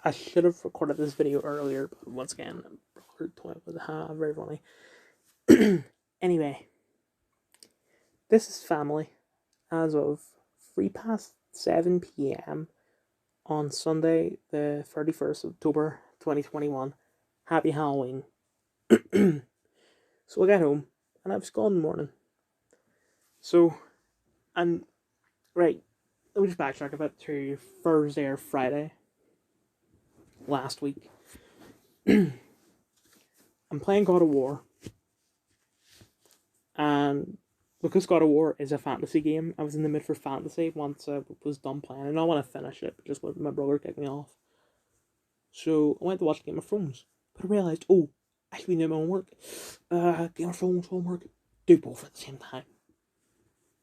I should have recorded this video earlier, but once again, toy was very funny. Anyway, this is family as of 7 p.m. on Sunday, the 31st of October 2021. Happy Halloween. So I got home and I was gone in the morning. So, and right, let me just backtrack a bit to Thursday or Friday last week. I'm playing God of War, and because God of War is a fantasy game, I was in the mood for fantasy once I was done playing. And I want to finish it, but just with my brother kicked me off. So I went to watch Game of Thrones, but I realised, oh, I should be doing my homework. Game of Thrones homework, do both at the same time,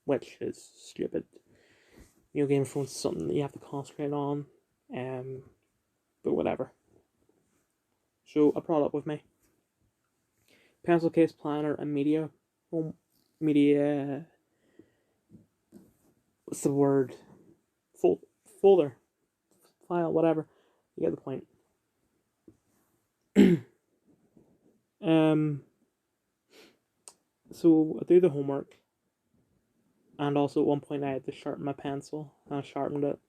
which is stupid. Game of Thrones is something that you have to concentrate on, but whatever. So I brought it up with me. Pencil case, planner, and media. What's the word? Folder, file, whatever. You get the point. So I do the homework, and also at one point I had to sharpen my pencil, and I sharpened it,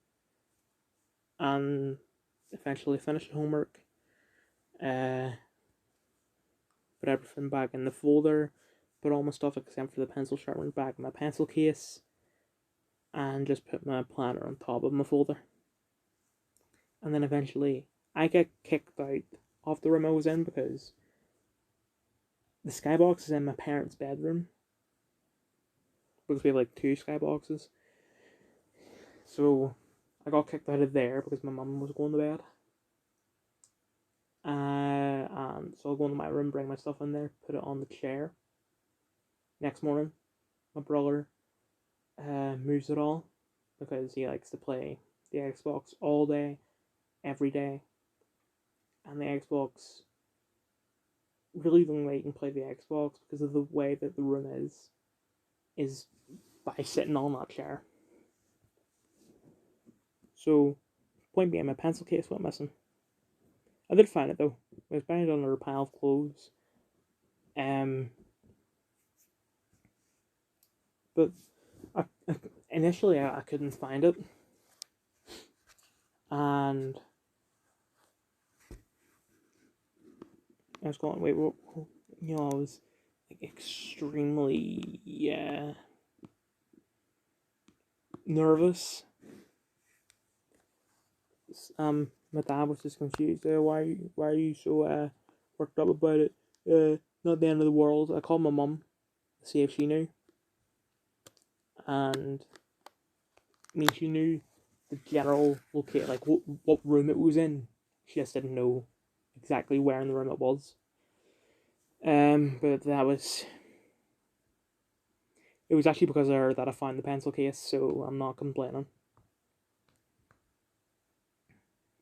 and eventually finished the homework. Put everything back in the folder, put all my stuff except for the pencil sharpened back in my pencil case, and just put my planner on top of my folder. And then eventually I get kicked out of the room I was in because the skybox is in my parents' bedroom, because we have like two skyboxes. So I got kicked out of there because my mum was going to bed. And so I'll go into my room, bring my stuff in there, put it on the chair. Next morning, my brother moves it all because he likes to play the Xbox all day, every day. And the Xbox, really the only way you can play the Xbox, because of the way that the room is by sitting on that chair. So, point being, my pencil case went missing. I did find it though. It was buried under a pile of clothes. But initially I couldn't find it, and I was going, wait, what? I was like extremely nervous. My dad was just confused. Why are you so worked up about it? Not the end of the world. I called my mum to see if she knew, and she knew the general location, like what room it was in. She just didn't know exactly where in the room it was. But it was actually because of her that I found the pencil case, so I'm not complaining.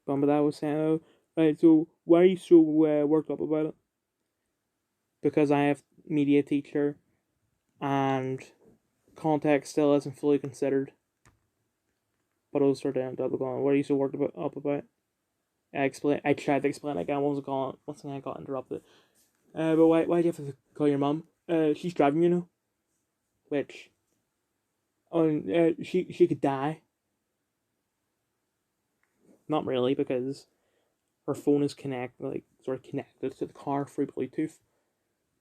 But that was saying, oh, right, so why are you so worked up about it? Because I have media teacher, and context still isn't fully considered. But I was sort of ended up going, what are you so worked up about? I tried to explain again. Once again I got interrupted. But why do you have to call your mum? She's driving, which, she could die. Not really, because her phone is connected to the car through Bluetooth.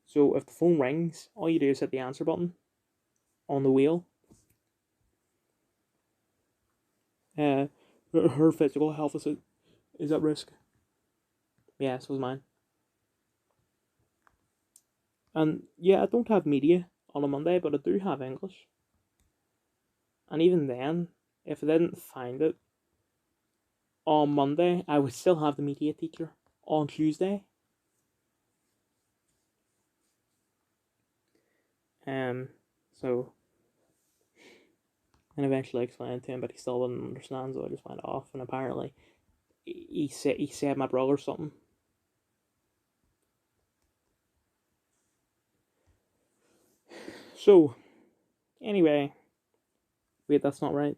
So if the phone rings, all you do is hit the answer button on the wheel. Her physical health is at risk. Yeah, so is mine. And yeah, I don't have media on a Monday, but I do have English. And even then, if I didn't find it on Monday, I would still have the media teacher on Tuesday. So, and eventually I explained to him, but he still didn't understand, so I just went off. And apparently, he said my brother something. So, anyway, wait, that's not right.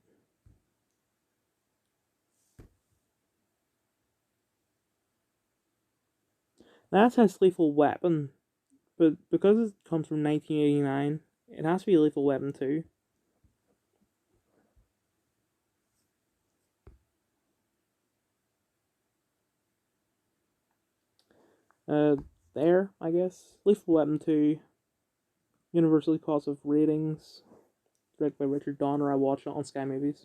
That says Lethal Weapon, but because it comes from 1989, it has to be Lethal Weapon 2. There, I guess. Lethal Weapon 2, universally positive ratings, directed by Richard Donner. I watched it on Sky Movies.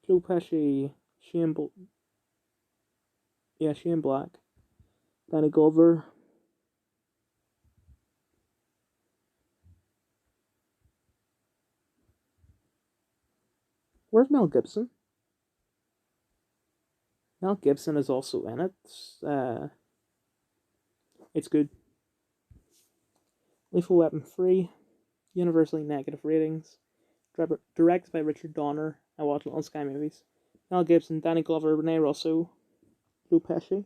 Joe Pesci, Shane Black, Danny Glover. Where's Mel Gibson? Mel Gibson is also in it. It's good. Lethal Weapon 3, universally negative ratings, directed by Richard Donner. I watched it on Sky Movies. Mel Gibson, Danny Glover, Rene Russo, Joe Pesci.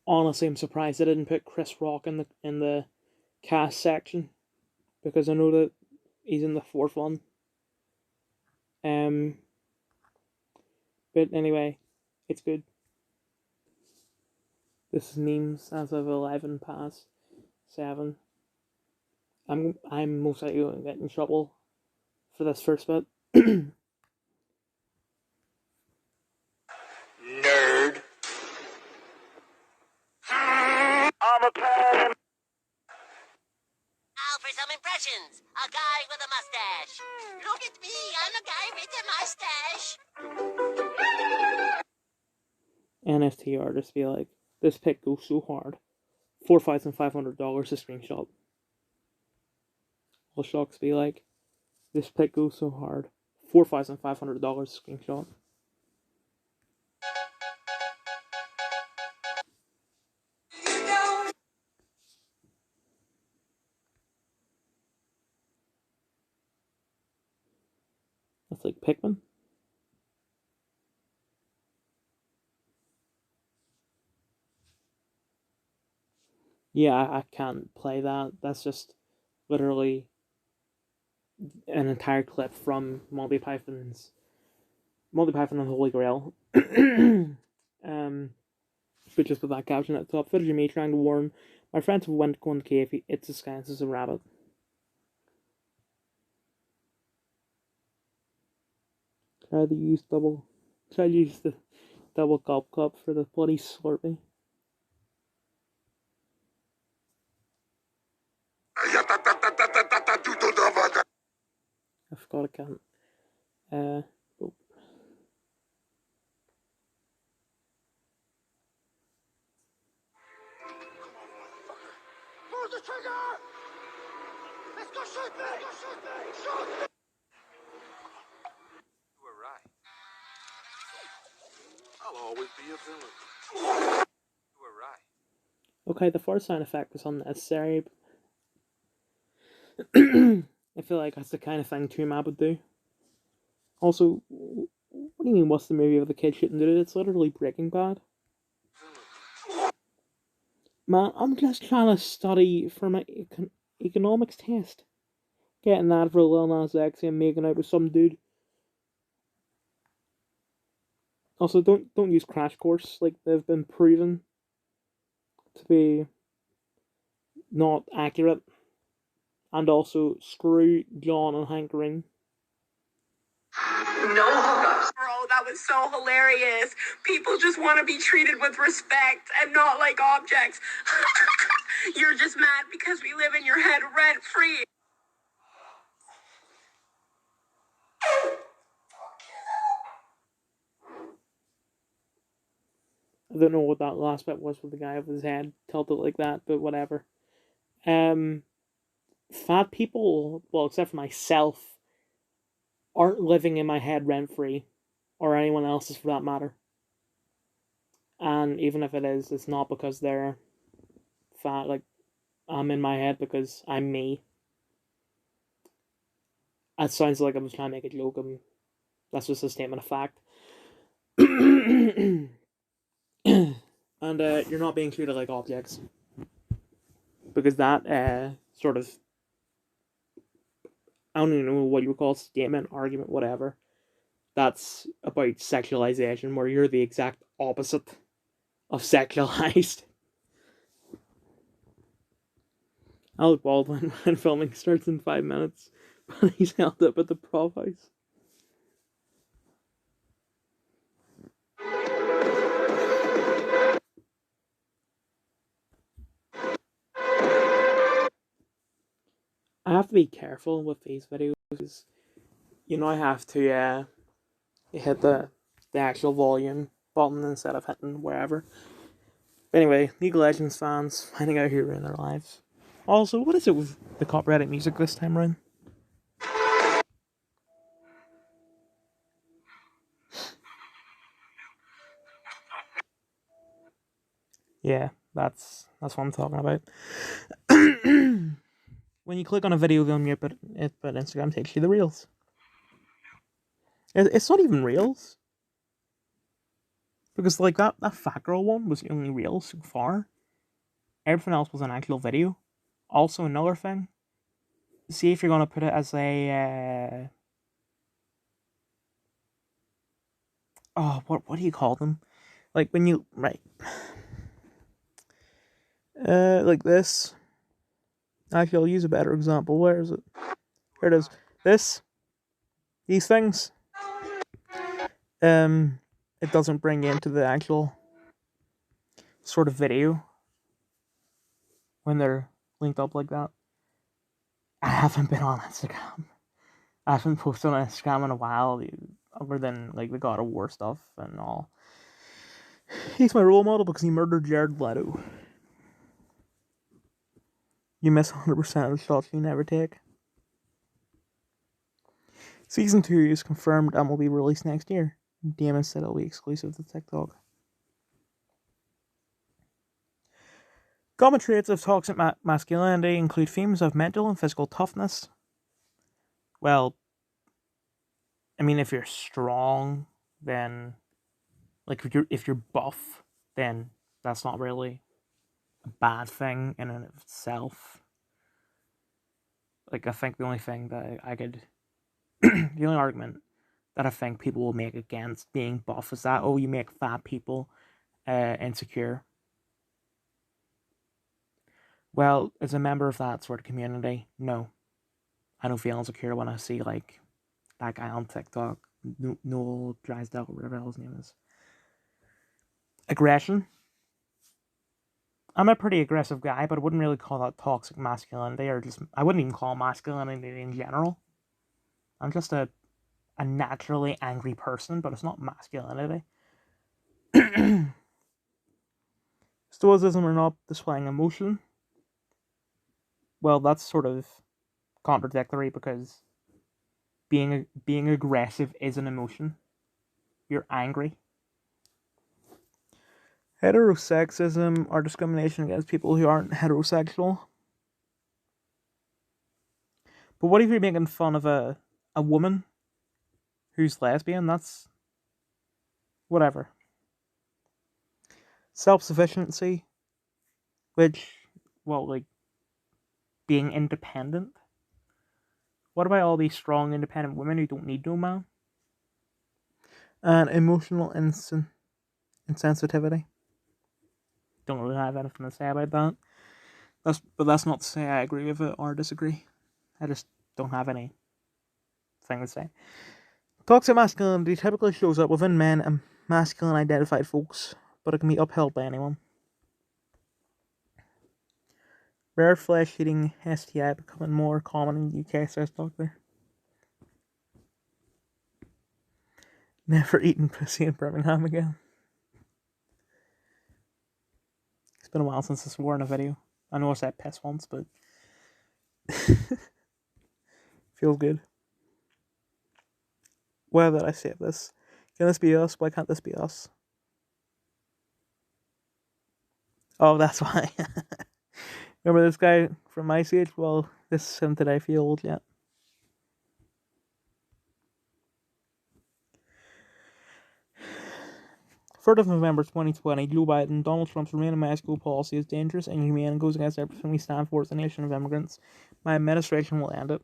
Honestly, I'm surprised they didn't put Chris Rock in the cast section, because I know that he's in the fourth one. Um, but anyway, it's good. This is memes as of 11 past 7. I'm most likely going to get in trouble for this first bit. Nerd. I'm a pen. Now for some impressions. A guy with a mustache. Look at me, I'm a guy with a mustache. NFT artists be like, this pic goes so hard. $4,500 a screenshot. All shocks be like, this pic goes so hard. $4,500 a screenshot. That's like Pikmin. Yeah, I can't play that. That's just literally an entire clip from Monty Python and the Holy Grail. But just with that caption at the top, footage of me trying to warn my friends who went to go in the cave, it's disguised as a rabbit. Try to use the double gulp cup for the bloody Slurpee. I forgot I can't. Oh. Pull the trigger! Let's go shoot me! Shoot me! You were right. I'll always be a villain. You were right. Okay, the first sound effect was unnecessary. I feel like that's the kind of thing Toomab would do. Also, what do you mean, what's the movie of the kid shooting it? It's literally Breaking Bad. Man, I'm just trying to study for my economics test. Getting that for Lil Nas X and making out with some dude. Also, don't use Crash Course. Like, they've been proven to be not accurate. And also, screw John and Hank Green. No hookups. Bro, that was so hilarious. People just want to be treated with respect and not like objects. You're just mad because we live in your head rent free. I don't know what that last bit was with the guy with his head tilted like that, but whatever. Fat people, well, except for myself, aren't living in my head rent free, or anyone else's for that matter. And even if it is, it's not because they're fat. Like, I'm in my head because I'm me. That sounds like I was trying to make a joke. That's just a statement of fact. And you're not being treated like objects, because that sort of I don't even know what you would call statement, argument, whatever. That's about sexualization, where you're the exact opposite of sexualized. Alec Baldwin, when filming starts in 5 minutes, but he's held up at the prop house. I have to be careful with these videos because, I have to hit the actual volume button instead of hitting wherever. But anyway, League of Legends fans finding out who ruined their lives. Also, what is it with the copyrighted music this time around? Yeah, that's what I'm talking about. When you click on a video game, but Instagram takes you the reels. It's not even reels. Because like that fat girl one was the only reel so far. Everything else was an actual video. Also another thing. See if you're gonna put it as a what do you call them? Like when you like this. Actually, I'll use a better example. Where is it? Here it is. These things. It doesn't bring you into the actual sort of video when they're linked up like that. I haven't been on Instagram. I haven't posted on Instagram in a while, other than like the God of War stuff and all. He's my role model because he murdered Jared Leto. You miss 100% of the shots you never take. Season 2 is confirmed and will be released next year. Damon said it'll be exclusive to TikTok. Common traits of toxic masculinity include themes of mental and physical toughness. Well, I mean, if you're strong, then like if you're buff, then that's not really a bad thing in and of itself. Like, I think the only thing that I could the only argument that I think people will make against being buff is that, you make fat people insecure. Well, as a member of that sort of community, no. I don't feel insecure when I see, like, that guy on TikTok, Noel Drysdale, whatever his name is. Aggression. I'm a pretty aggressive guy, but I wouldn't really call that toxic masculinity, I wouldn't even call masculinity in general. I'm just a naturally angry person, but it's not masculinity. Stoicism or not displaying emotion. Well, that's sort of contradictory because being aggressive is an emotion. You're angry. Heterosexism or discrimination against people who aren't heterosexual. But what if you're making fun of a woman who's lesbian? That's whatever. Self-sufficiency, which, well, like, being independent. What about all these strong, independent women who don't need no man? And emotional insensitivity. Don't really have anything to say about that. But that's not to say I agree with it or disagree. I just don't have anything to say. Toxic masculinity typically shows up within men and masculine identified folks, but it can be upheld by anyone. Rare flesh-eating STI becoming more common in the UK, says doctor. Never eaten pussy in Birmingham again. It's been a while since I swore in a video. I know I said piss once, but feels good. Why did I say this? Can this be us? Why can't this be us? Oh, that's why. Remember this guy from my age? Well, this is him today. I feel old yet. Third of November 2020, Joe Biden, Donald Trump's Remain in Mexico policy is dangerous and inhumane and goes against everything we stand for as a nation of immigrants. My administration will end it.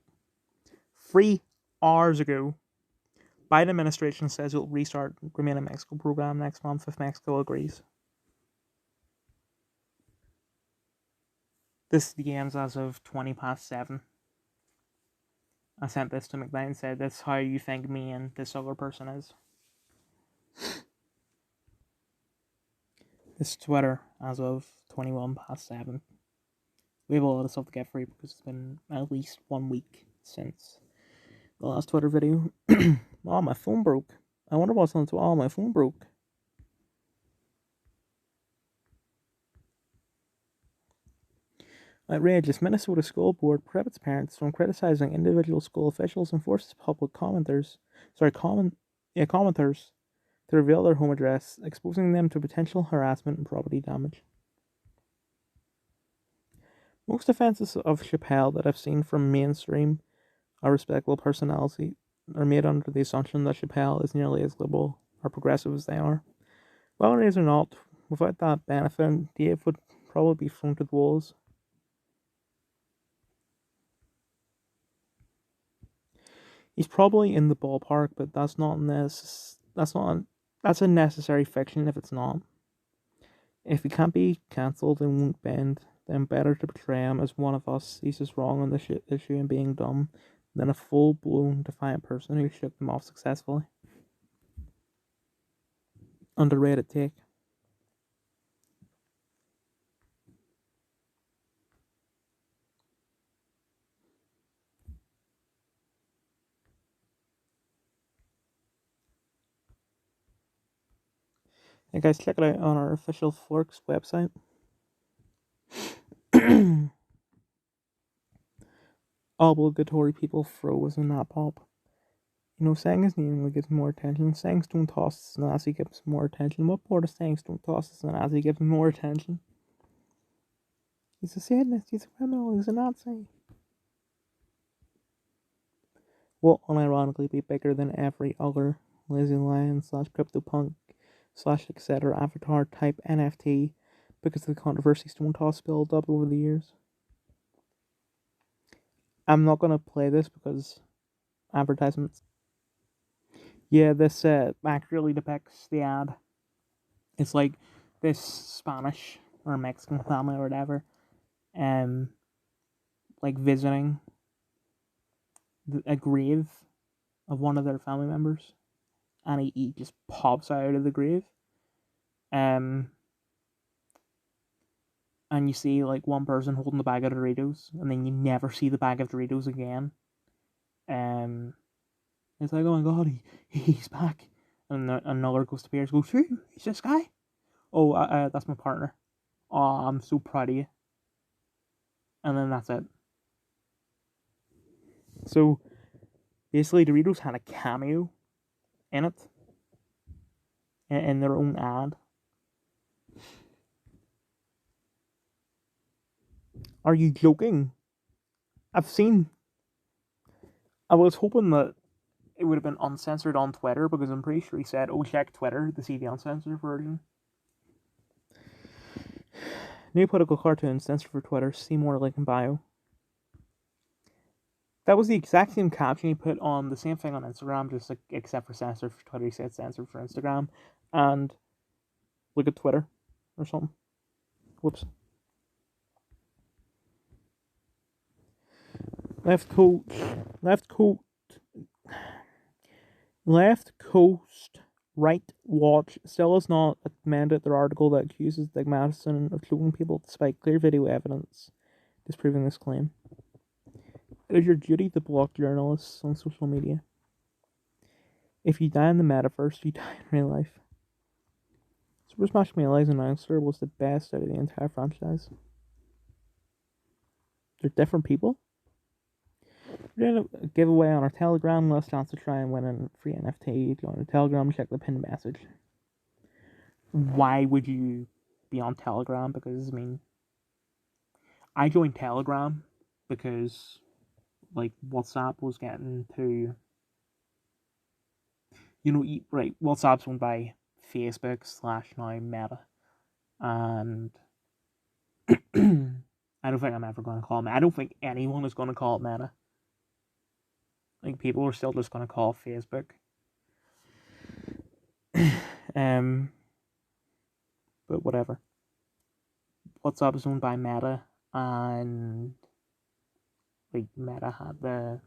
3 hours ago. Biden administration says it will restart Remain in Mexico program next month if Mexico agrees. This begins as of 7:20. I sent this to McKnight and said, "This is how you think me and this other person is." This is Twitter as of 7:21. We have a lot of stuff to get through because it's been at least 1 week since the last Twitter video. Oh, my phone broke. I wonder what's on Twitter. Oh, my phone broke. Outrageous. Minnesota School Board prohibits parents from criticizing individual school officials and forces public commenters to reveal their home address, exposing them to potential harassment and property damage. Most offences of Chappelle that I've seen from mainstream or respectable personality are made under the assumption that Chappelle is nearly as liberal or progressive as they are. Whether it is or not, without that benefit, Dave would probably be thrown to the wolves. He's probably in the ballpark, but that's a necessary fiction if it's not. If he can't be cancelled and won't bend, then better to portray him as one of us. He's just wrong on the issue and being dumb than a full-blown defiant person who shook them off successfully. Underrated take. Hey guys, check it out on our official Forks website. Obligatory people froze in that pop. You know, saying his name only gives more attention. Saying Stone tosses and Nazi gives more attention. What part of saying Stone tosses and Nazi gives more attention? He's a Satanist, he's a criminal, he's a Nazi. Will unironically be bigger than every other Lazy Lion / CryptoPunk / etc. avatar type NFT because of the controversy Stone Toss built up over the years. I'm not going to play this because advertisements. Yeah, this accurately depicts the ad. It's like this Spanish or Mexican family or whatever, like visiting a grave of one of their family members, and he just pops out of the grave, and you see like one person holding the bag of Doritos, and then you never see the bag of Doritos again. It's like, oh my god, he's back, and another ghost appears. Goes, "Who? He's this guy? Oh, that's my partner. Oh, I'm so proud of you." And then that's it. So basically, Doritos had a cameo in it, in their own ad. Are you joking? I was hoping that it would have been uncensored on Twitter, because I'm pretty sure he said, "Oh, check Twitter to see the uncensored version." New political cartoon censored for Twitter. See more link in bio. That was the exact same caption he put on the same thing on Instagram, just like, except for censored for Twitter, he said censored for Instagram. And look at Twitter or something. Whoops. Left Coast Right Watch still has not amended their article that accuses Dick Matheson of cloaking people despite clear video evidence disproving this claim. It is your duty to block journalists on social media. If you die in the metaverse, you die in real life. Super Smash Melee's announcer was the best out of the entire franchise. They're different people. We're doing a giveaway on our Telegram. Last chance to try and win a free NFT. Join the Telegram, check the pinned message. Why would you be on Telegram? Because, I mean, I joined Telegram because, like, WhatsApp was getting to, you know, right, WhatsApp's owned by Facebook / now Meta. And I don't think I'm ever going to call it Meta. I don't think anyone is going to call it Meta. Like, people are still just gonna call Facebook. But whatever. WhatsApp is owned by Meta, and like Meta had the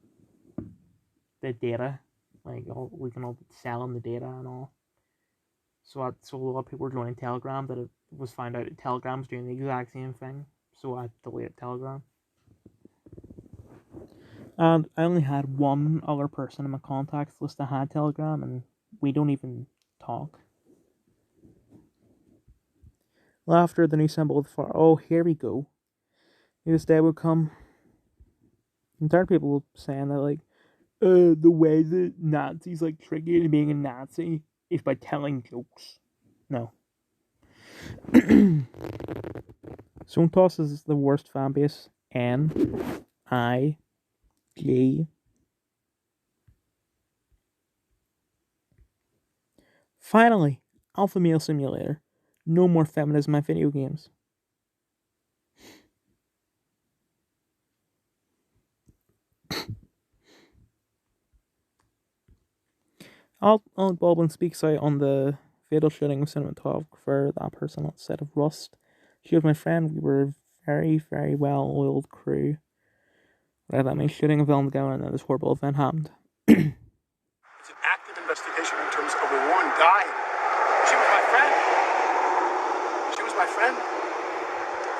data, like we can all sell them the data and all. So a lot of people were joining Telegram that it was found out that Telegram's doing the exact same thing. So I deleted Telegram. And I only had one other person in my contacts list that had Telegram, and we don't even talk. Well, after the new symbol of the far, oh, here we go. This day would come. And tired of people saying that, like, the way that Nazis like trick you into being a Nazi is by telling jokes. No. Zontos is the worst fan base. N-I-G. Finally, Alpha Male Simulator. No more feminism in video games. Alec Baldwin speaks out on the fatal shooting of cinematographer, that person on the set of Rust. She was my friend. We were a very, very well-oiled crew. Right, that means shooting a film together, and then this horrible event happened. It's an active investigation in terms of a woman died. She was my friend. She was my friend.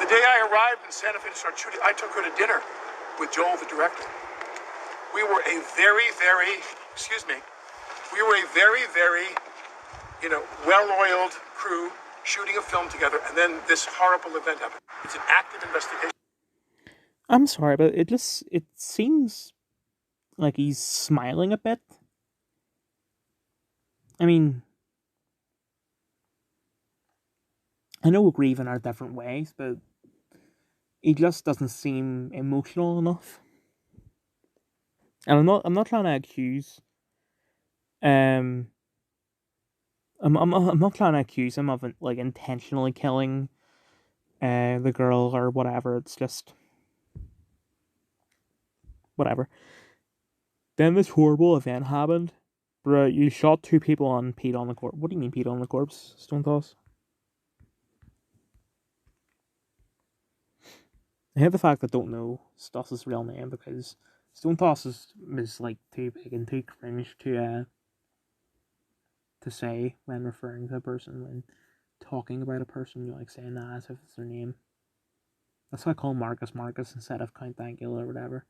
The day I arrived in Santa Fe to start shooting, I took her to dinner with Joel, the director. We were a very, very, well-oiled crew shooting a film together, and then this horrible event happened. It's an active investigation. I'm sorry, but it seems like he's smiling a bit. I mean, I know we're grieving our different ways, but he just doesn't seem emotional enough. And I'm not trying to accuse I'm not trying to accuse him of like intentionally killing the girl or whatever. It's just whatever. Then this horrible event happened. Bro, you shot 2 people and peed on the corpse. What do you mean peed on the corpse, Stone Toss? I hate the fact that I don't know Stoss's real name, because Stone Toss is like too big and too cringe to say when referring to a person, when talking about a person. You like saying that as if it's their name. That's why I call Marcus instead of Count Dankula or whatever.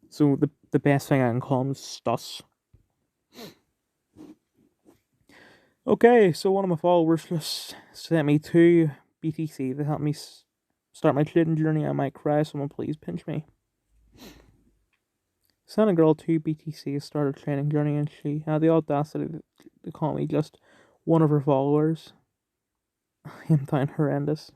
So the best thing I can call him is Stuss. Okay, so one of my followers just sent me 2 BTC to help me start my trading journey. I might cry, someone please pinch me. Sent a girl 2 BTC to start a training journey, and she had the audacity to call me just one of her followers. I am dying horrendous.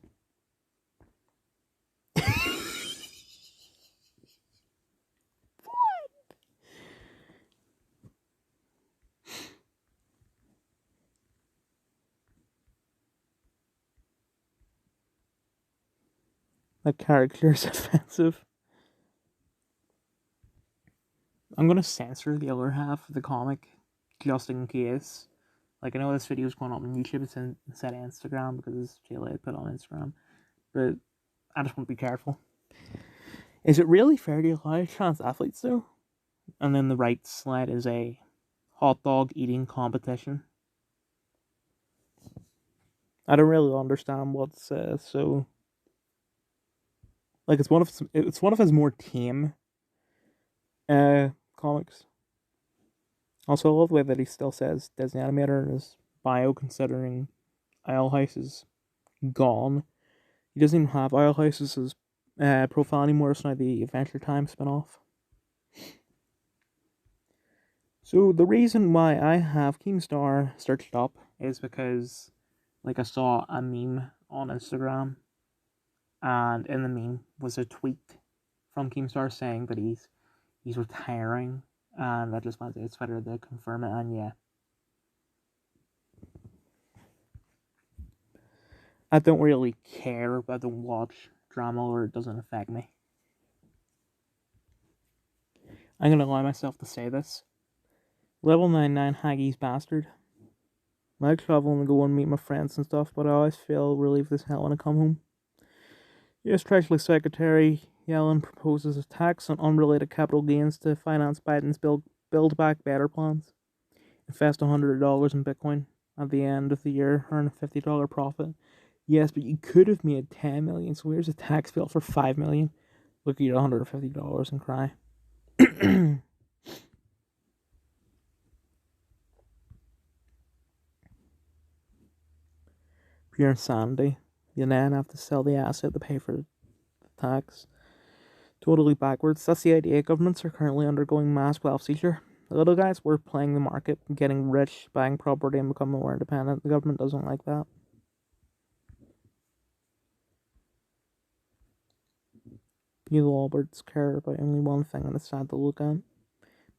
That character is offensive. I'm gonna censor the other half of the comic just in case. Like, I know this video is going up on YouTube instead of Instagram because it's too late to put on Instagram, but I just want to be careful. Is it really fair to allow trans athletes though? And then the right slide is a hot dog eating competition. I don't really understand what's so. Like, it's one of his more tame comics. Also, I love the way that he still says Disney Animator in his bio, considering Owl House is gone. He doesn't even have Owl House as his profile anymore. It's now the Adventure Time spinoff. So the reason why I have Keemstar searched up is because, like, I saw a meme on Instagram, and in the meme was a tweet from Keemstar saying that he's retiring, and I just went to Twitter to confirm it, and yeah. I don't really care, I don't watch drama, or it doesn't affect me. I'm gonna allow myself to say this. Level 99 Haggis bastard. I like traveling and go and meet my friends and stuff, but I always feel relieved as hell when I come home. US Treasury Secretary Yellen proposes a tax on unrelated capital gains to finance Biden's Build Back Better plans. Invest $100 in Bitcoin at the end of the year, earn a $50 profit. Yes, but you could have made $10 million, so here's a tax bill for $5 million. Look at your $150 and cry. Pure insanity. You then have to sell the asset to pay for the tax. Totally backwards. That's the idea. Governments are currently undergoing mass wealth seizure. The little guys were playing the market, getting rich, buying property, and becoming more independent. The government doesn't like that. You Alberts care about only one thing, and it's sad to look at.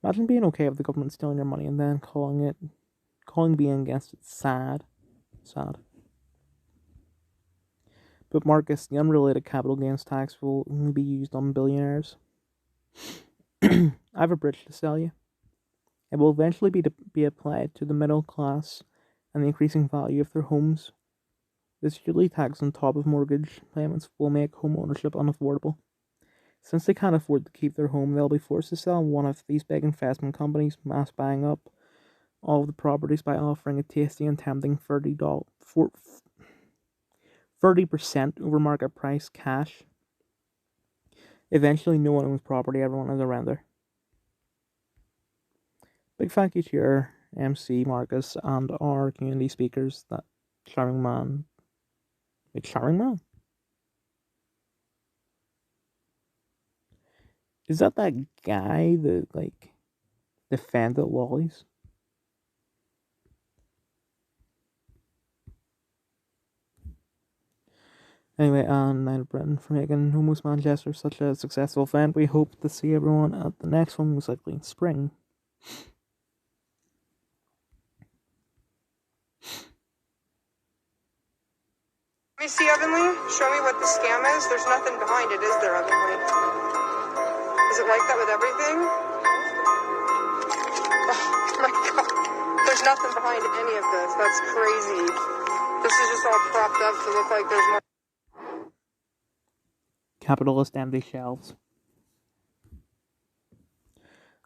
Imagine being okay with the government stealing your money and then calling being against it sad. Sad. But Marcus, the unrelated capital gains tax will only be used on billionaires. I have a bridge to sell you. It will eventually be applied to the middle class and the increasing value of their homes. This yearly tax on top of mortgage payments will make home ownership unaffordable. Since they can't afford to keep their home, they'll be forced to sell one of these big investment companies, mass buying up all of the properties by offering a tasty and tempting 30% over market price cash. Eventually, no one owns property, everyone is a renter. Big thank you to your MC, Marcus, and our community speakers, that charming man. Wait, charming man? Is that guy that, defended lollies? Anyway, and Niall Britton for making Homos Manchester such a successful event. We hope to see everyone at the next one, most likely in spring. Let me see, Evanly. Show me what the scam is. There's nothing behind it, is there, Evanly? Is it like that with everything? Oh my god. There's nothing behind any of this. That's crazy. This is just all propped up to look like there's more. Capitalist empty shelves.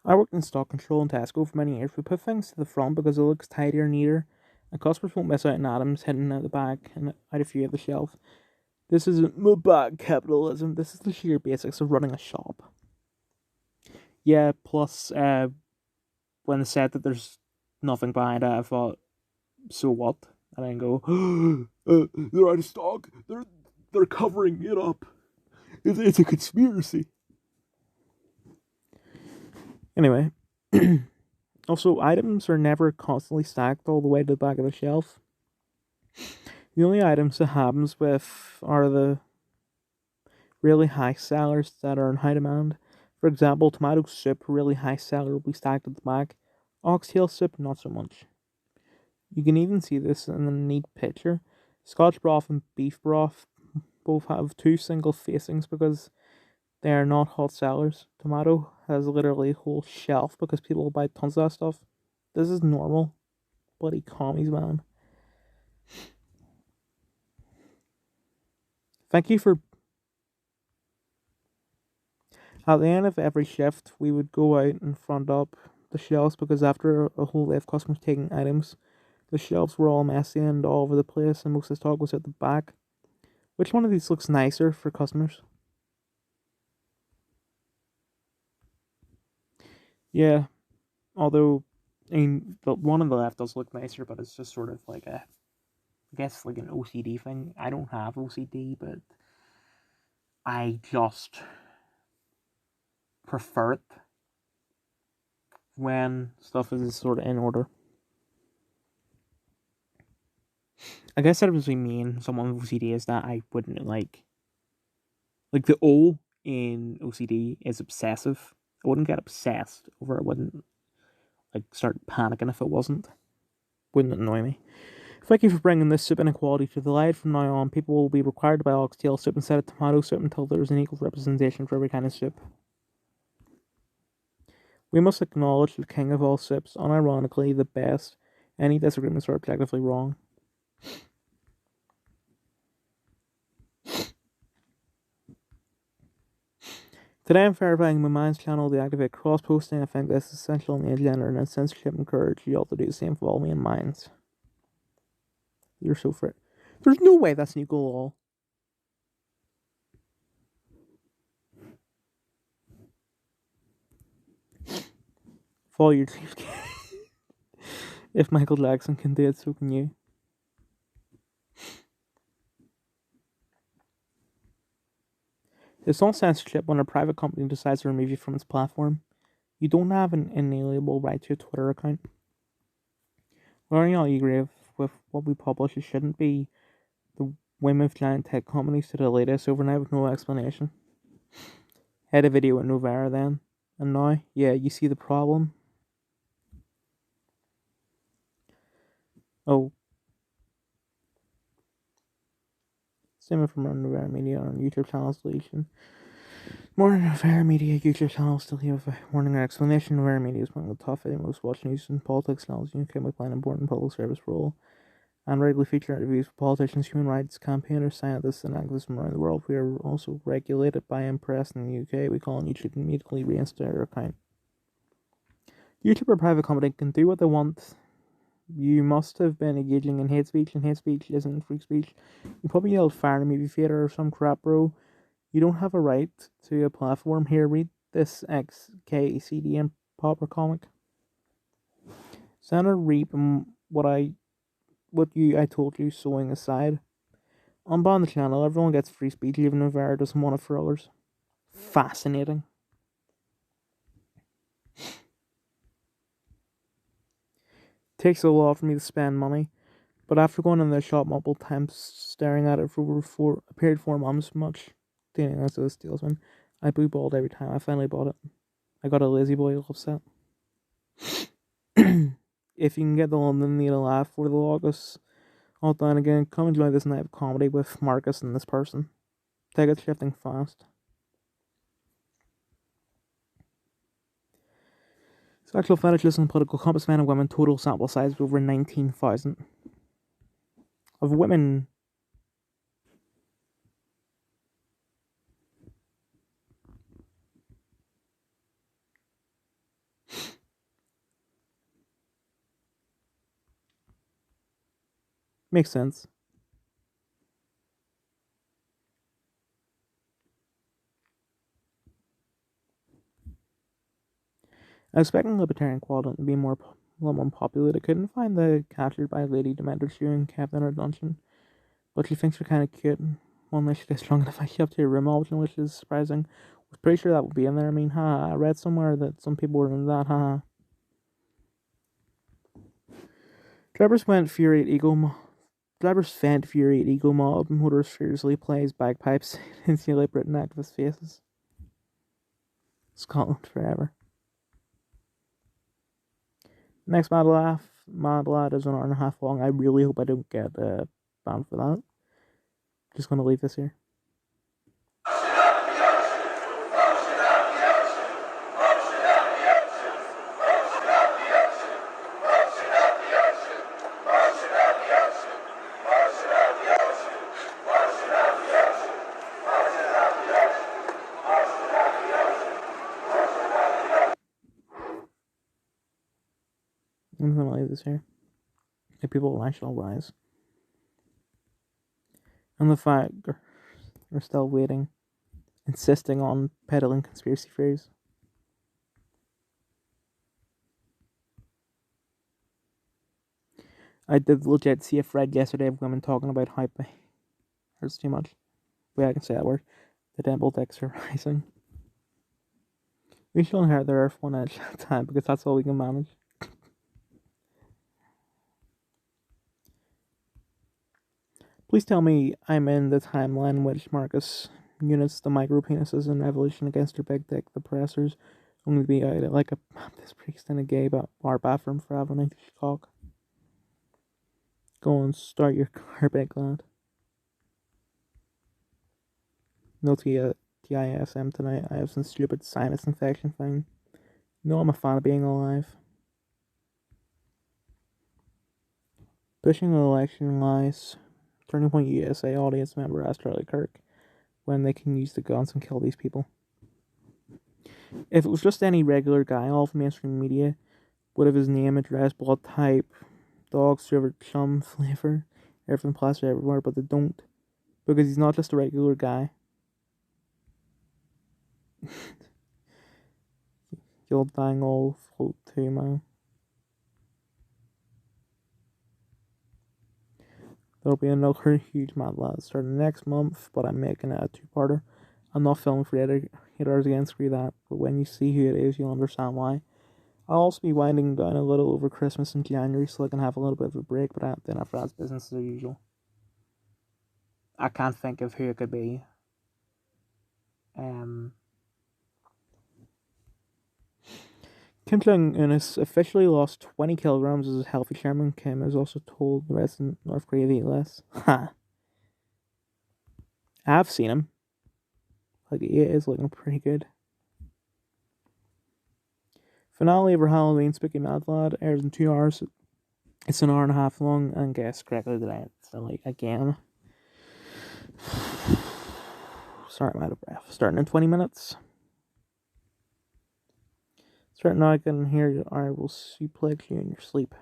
I worked in stock control in Tesco for many years. We put things to the front because it looks tidier, neater, and customers won't miss out on items hidden at the back and out of view of the shelf. This isn't my bad capitalism. This is the sheer basics of running a shop. Yeah, plus, when they said that there's nothing behind it, I thought, so what? And I go, they're out of stock. They're covering it up. It's a conspiracy. Anyway, also, items are never constantly stacked all the way to the back of the shelf. The only items that happens with are the really high sellers that are in high demand. For example, tomato soup, really high seller, will be stacked at the back. Oxtail soup, not so much. You can even see this in a neat picture. Scotch broth and beef broth both have two single facings because they are not hot sellers. Tomato has literally a whole shelf because people buy tons of that stuff. This is normal. Bloody commies, man. Thank you for... At the end of every shift, we would go out and front up the shelves because after a whole day of customers taking items, the shelves were all messy and all over the place and most of the stock was at the back. Which one of these looks nicer for customers? Yeah, although, I mean, the one on the left does look nicer, but it's just sort of like I guess like an OCD thing. I don't have OCD, but I just prefer it when stuff is sort of in order. I guess that doesn't mean someone with OCD is that I wouldn't like the O in OCD is obsessive. I wouldn't get obsessed over it. I wouldn't start panicking if it wasn't. Wouldn't annoy me. Thank you for bringing this soup inequality to the light. From now on, people will be required to buy oxtail soup instead of tomato soup until there is an equal representation for every kind of soup. We must acknowledge the king of all sips, unironically the best. Any disagreements are objectively wrong. Today I'm verifying my mind's channel to activate cross-posting. I think this is essential in the agenda, and censorship encourage you all to do the same for all me and minds. You're so free. There's no way that's new goal all. Follow your dreams. If Michael Jackson can do it, so can you. It's not censorship when a private company decides to remove you from its platform. You don't have an inalienable right to a Twitter account. Learning all you agree with what we publish, it shouldn't be the whim of giant tech companies to delete us overnight with no explanation. Had a video with Novara then, and now, yeah, you see the problem. Oh. Same from Novara Media on YouTube channels deletion. More Novara Media YouTube channels still have a warning and explanation. Novara Media is one of the top most watched news in politics, technology, and UK, playing an important public service role, and regularly feature interviews with politicians, human rights campaigners, scientists, and activists from around the world. We are also regulated by Impress in the UK. We call on YouTube to immediately reinstate our account. YouTube or private company can do what they want. You must have been engaging in hate speech, and hate speech isn't free speech. You probably yelled fire in a movie theater or some crap, bro. You don't have a right to a platform. Here, read this XKCD Popper comic. Senator Reap and what I told you sewing aside. Unban the channel, everyone gets free speech, even Novara doesn't want it for others. Fascinating. Takes a lot for me to spend money, but after going in the shop multiple times, staring at it for a period of 4 months, much dealing as a salesman, I blue balled every time I finally bought it. I got a lazy boy love set. If you can get the London Need a Laugh for the August all done again, come enjoy this night of comedy with Marcus and this person. Tickets shifting fast. Sexual fetishes and political compass, men and women, total sample size of over 19,000. Of women. Makes sense. I was expecting Libertarian Quadrant to be a lot more popular. I couldn't find the Captured by Lady Dementor shoe and kept in her dungeon, but she thinks we're kind of cute. One night she gets drunk enough I up to her room option, which is surprising. I was pretty sure that would be in there. I mean, I read somewhere that some people were in that, Drivers vent fury at Ego Mob. Motors furiously plays bagpipes and simulate Britain activist faces. Scotland forever. Next Mad Lad is an hour and a half long. I really hope I don't get banned for that. Just gonna leave this here. I'm gonna leave this here. The people will actually rise. And the fact are still waiting, insisting on peddling conspiracy theories. I did legit see a thread yesterday of women talking about how hurts too much. Wait, I can say that word. The dimple dicks are rising. We should inherit the earth one edge at a time because that's all we can manage. Please tell me I'm in the timeline in which Marcus units the micro penises in Evolution against her big dick, the pressers, only to be out at like a Baptist priest in a gay bar bathroom for having a cock. Go and start your car, big lad. No TISM tonight. I have some stupid sinus infection thing. No, I'm a fan of being alive. Pushing an election lies. Turning Point USA audience member asked Charlie Kirk when they can use the guns and kill these people. If it was just any regular guy, all of mainstream media would have his name, address, blood type, dog, server, chum, flavor, everything plastered everywhere, but they don't. Because he's not just a regular guy. You'll dang all float too, man. There'll be another huge Mad Lad starting next month, but I'm making it a two-parter. I'm not filming for haters again, screw that. But when you see who it is, you'll understand why. I'll also be winding down a little over Christmas in January so I can have a little bit of a break, but then after that's business as usual. I can't think of who it could be. Kim Jong-un has officially lost 20 kilograms as a healthy chairman. Kim has also told the resident North Korea to eat less. Ha! I've seen him. Like, he is looking pretty good. Finale of our Halloween Spooky Mad Lad airs in 2 hours. It's an hour and a half long, and guess correctly today. So, like, again. Sorry, I'm out of breath. Starting in 20 minutes. Start now, I can hear you. I will suplex you in your sleep.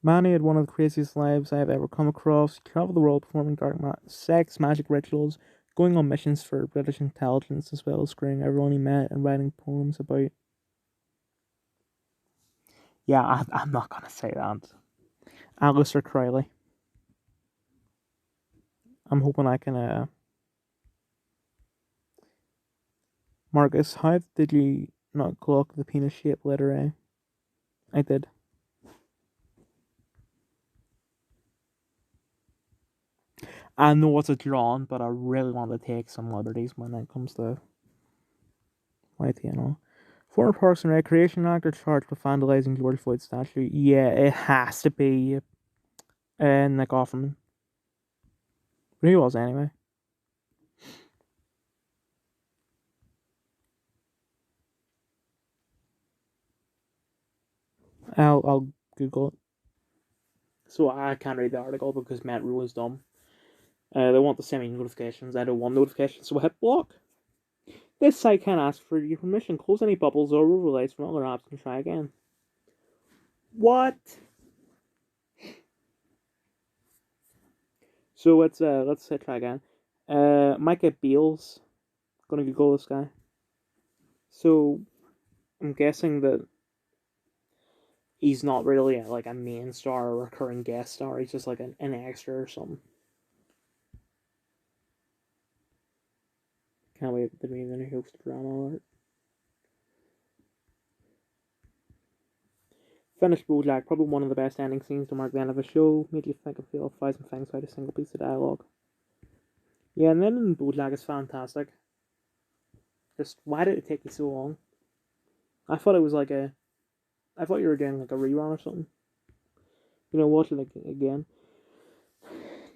Manny had one of the craziest lives I have ever come across. He traveled the world performing dark sex magic rituals, going on missions for British intelligence, as well as screwing everyone he met and writing poems about. Yeah, I'm not gonna say that. Alistair Crowley. I'm hoping I can, Marcus, how did you not clock the penis-shaped letter A? I did. I know it's a drawn, but I really want to take some liberties when it comes to YTNO. Former Parks and Recreation actor charged with vandalizing George Floyd's statue. Yeah, it has to be Nick Offerman. But he was anyway. I'll Google it. So I can't read the article because Matt Rule is dumb. They want to send me notifications. I don't want notifications, so I hit block. This site can't ask for your permission. Close any bubbles or overlays from other apps and try again. What? So let's try again. Micah Beals. Gonna Google this guy. So I'm guessing that he's not really like a main star or recurring guest star. He's just like an extra or something. Can't wait to be the new host of Drama Alert. Finished BoJack, probably one of the best ending scenes to mark the end of a show. Made you think and feel 1,000 things out of a single piece of dialogue. Yeah, and then in BoJack is fantastic. Just why did it take you so long? I thought it was like I thought you were doing like a rerun or something. You know, watch it again.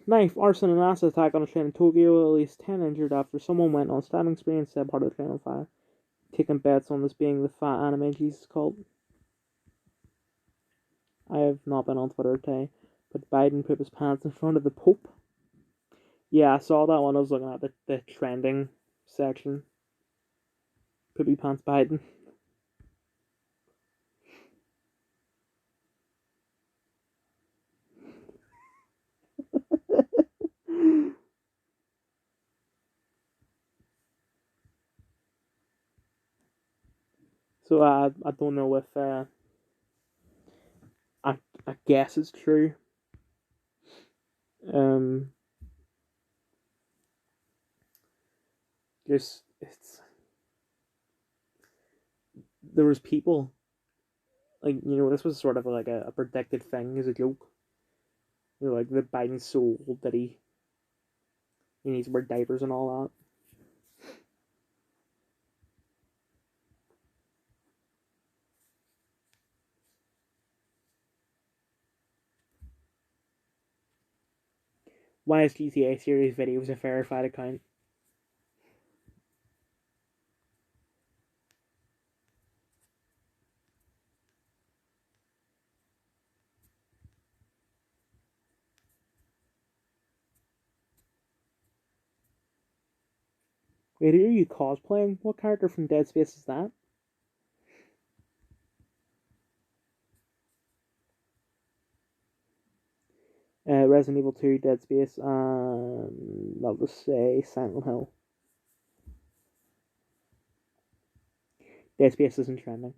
Knife, arson, and acid attack on a train in Tokyo. At least 10 injured after someone went on a stabbing spree and set part of the train on fire. Taking bets on this being the fat anime Jesus cult. I have not been on Twitter today, but Biden pooped his pants in front of the Pope. Yeah, I saw that one. I was looking at the trending section. Poopy pants Biden. So I don't know if I guess it's true. Just there was people like this was sort of like a predicted thing as a joke. Like the Biden's so old that he needs to wear diapers and all that. Why is GTA series videos a verified account? Wait, are you cosplaying? What character from Dead Space is that? Resident Evil 2, Dead Space, and I'll just say Silent Hill. Dead Space isn't trending.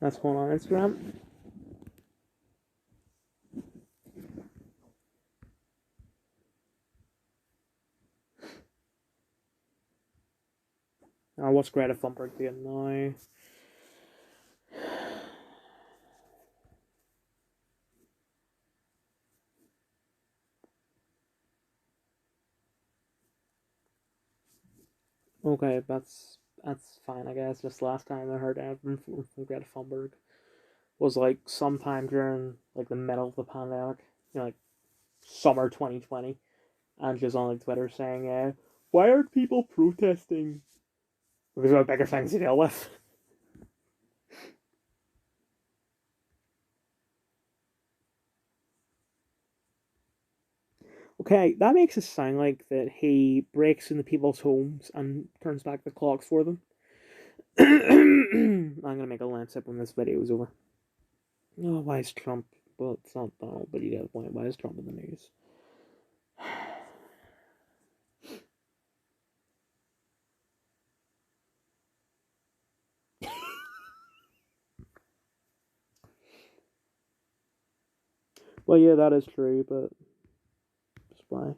That's going on Instagram. What's Greta Thunberg doing now? Okay, that's fine, I guess. Just last time I heard anything from Greta Thunberg was like sometime during like the middle of the pandemic, like summer 2020, and she was on like Twitter saying, "Why aren't people protesting? Because we have bigger things to deal with." Okay, that makes it sound like that he breaks into people's homes and turns back the clocks for them. I'm gonna make a lancet when this video is over. Oh, why is Trump? Well, it's not Donald, but you get the point. Why is Trump in the news? Well, yeah, that is true, but just why?